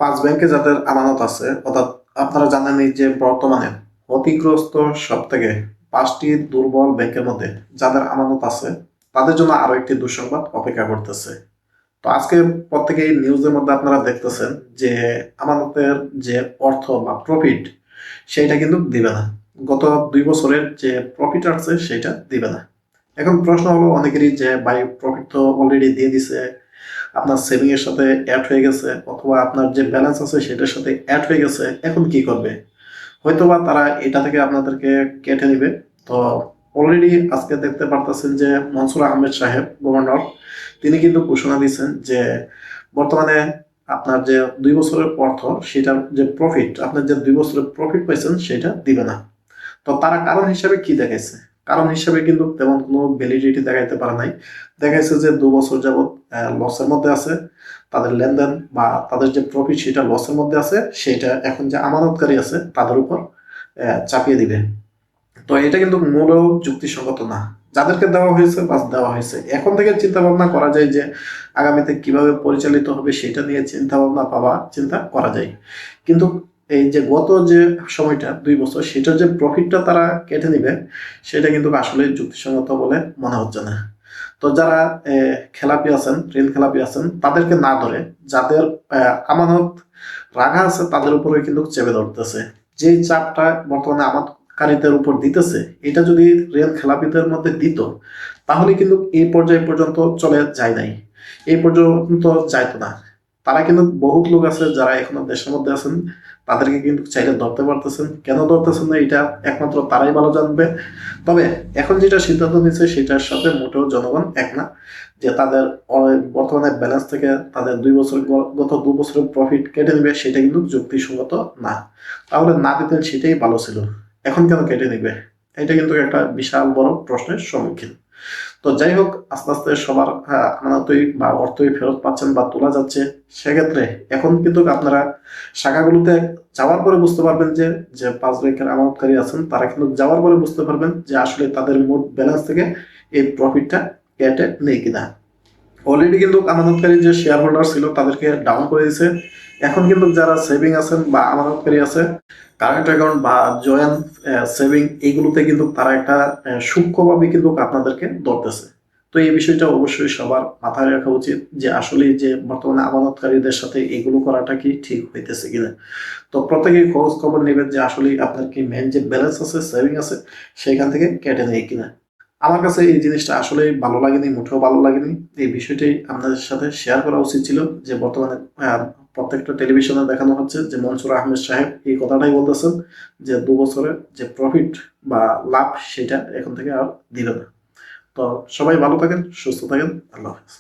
পাঁচ ব্যাংকে যাদের আমানত আছে, অর্থাৎ আপনারা জানেনই যে বর্তমানে ক্ষতিগ্রস্ত সব থেকে পাঁচটি দুর্বল ব্যাংকের মধ্যে যাদের আমানত আছে, তাদের জন্য আরো একটি দুঃসংবাদ অপেক্ষা করতেছে। তো আজকে প্রত্যেকেই নিউজের মধ্যে আপনারা দেখতেছেন যে আমানতের যে অর্থ বা প্রফিট সেইটা কিন্তু দিবে না। গত 2 বছরের যে প্রফিট আসছে সেটা দিবে না। এখন প্রশ্ন হলো অনেকেরই যে ভাই প্রফিট তো অলরেডি দিয়ে দিছে, আপনার সেভিং এর সাথে অ্যাড হয়ে গেছে, অথবা আপনার যে ব্যালেন্স আছে সেটার সাথে অ্যাড হয়ে গেছে, এখন কি করবে? হয়তোবা তারা এটা থেকে আপনাদেরকে কেটে নিবে। তো অলরেডি আজকে দেখতে পারতেছেন যে মনসুর আহমেদ সাহেব গভর্নর, তিনি কিন্তু ঘোষণা দিয়েছেন যে বর্তমানে আপনার যে 2 বছরের অর্থ, সেটার যে প্রফিট, আপনার যে 2 বছরের প্রফিট পাইছেন সেটা দিবে না। তো তারা কারণ হিসাবে কি দেখাইছে? কারণ হিসাবে কিন্তু তেমন কোনো ভ্যালিডিটি দেখাইতে পারে নাই। দেখাইছে যে 2 বছর যাবৎ লসের মধ্যে আছে, তাদের লেনদেন বা তাদের যে প্রফিট সেটা লসের মধ্যে আছে, সেটা এখন যে আমানতকারী আছে তাদের উপর চাপিয়ে দিবে। তো এটা কিন্তু মূলেও যুক্তিসঙ্গত না। যাদেরকে দেওয়া হয়েছে বাস দেওয়া হয়েছে, এখন থেকে চিন্তা ভাবনা করা যায় যে আগামীতে কিভাবে পরিচালিত হবে সেটা নিয়ে চিন্তা ভাবনা চিন্তা করা যায়। কিন্তু এই যে গত যে সময়টা 2 বছর, সেটার যে প্রফিটটা তারা কেটে নিবে, সেটা কিন্তু আসলে যুক্তিসঙ্গত বলে মনে হচ্ছে না। তো যারা খেলাপি আছেন, ঋণ খেলাপি আছেন, তাদেরকে না ধরে যাদের আমানত রাখা আছে তাদের উপরে কিন্তু চেপে ধরতেছে। যে চাপটা বর্তমানে আমানতকারীদের উপর দিতেছে, এটা যদি ঋণ খেলাপিদের মধ্যে দিত, তাহলে কিন্তু এই পর্যায় পর্যন্ত চলে যায় নাই, এই পর্যন্ত যাইতো না। তারা কিন্তু বহুত লোক আছে যারা এখনো দেশের মধ্যে আছেন, তাদেরকে কিন্তু চাইলে ধরতে পারতেছেন। কেন ধরতেছেন না, এটা একমাত্র তারাই ভালো জানবে। তবে এখন যেটা সিদ্ধান্ত নিচ্ছে সেটার সাথে মোটেও জনগণ এক না, যে তাদের বর্তমানে ব্যালেন্স থেকে তাদের 2 বছর, গত 2 বছরের প্রফিট কেটে নেবে, সেটা কিন্তু যুক্তিসঙ্গত না। তাহলে না দিতেন সেটাই ভালো ছিল, এখন কেন কেটে নিবে? এটা কিন্তু একটা বিশাল বড় প্রশ্নের সম্মুখীন। তো যাই হোক, আস্তে আস্তে সবার আমানতই বা অর্থই ফেরত পাচ্ছেন বা তোলা যাচ্ছে। সেক্ষেত্রে এখন কিন্তু আপনারা শাখাগুলোতে যাওয়ার পরে বুঝতে পারবেন যে যে পাঁচ ব্যাংকের আমানতকারী আছেন, তারা কিন্তু যাওয়ার পরে বুঝতে পারবেন যে আসলে তাদের মোট ব্যালেন্স থেকে এই প্রফিটটা কেটে নেই কিনা। অলরেডি কিন্তু আমানতকারী যে শেয়ার হোল্ডার ছিল তাদেরকে ডাউন করে দিয়েছে। এখন কিন্তু যারা সেভিং আছেন বা আমানতকারী আছে, কারেন্ট অ্যাকাউন্ট বা জয়েন্ট সেভিং, এইগুলোতে কিন্তু তারা একটা সূক্ষ্মভাবে কিন্তু আপনাদেরকে ধরতেছে। তো এই বিষয়টা অবশ্যই সবার মাথায় রাখা উচিত যে আসলে যে বর্তমানে আমানতকারীদের সাথে এগুলো করাটা কি ঠিক হইতেছে কিনা। তো প্রত্যেকেই খোঁজ খবর নেবেন যে আসলে আপনার কি মেন যে ব্যালেন্স আছে, সেভিং আছে, সেখান থেকে কেটে নেয় কিনা। আমার কাছে এই জিনিসটা আসলে ভালো লাগেনি, মোটেও ভালো লাগেনি। এই বিষয়টাই আপনাদের সাথে শেয়ার করা উচিত ছিল যে বর্তমানে প্রত্যেকটা টেলিভিশনে দেখানো হচ্ছে যে মনসুর আহমেদ সাহেব এই কথাটাই বলতেছেন যে 2 বছরের যে প্রফিট বা লাভ সেটা এখন থেকে আর দিবে না। তো সবাই ভালো থাকেন, সুস্থ থাকেন, আল্লাহ হাফেজ।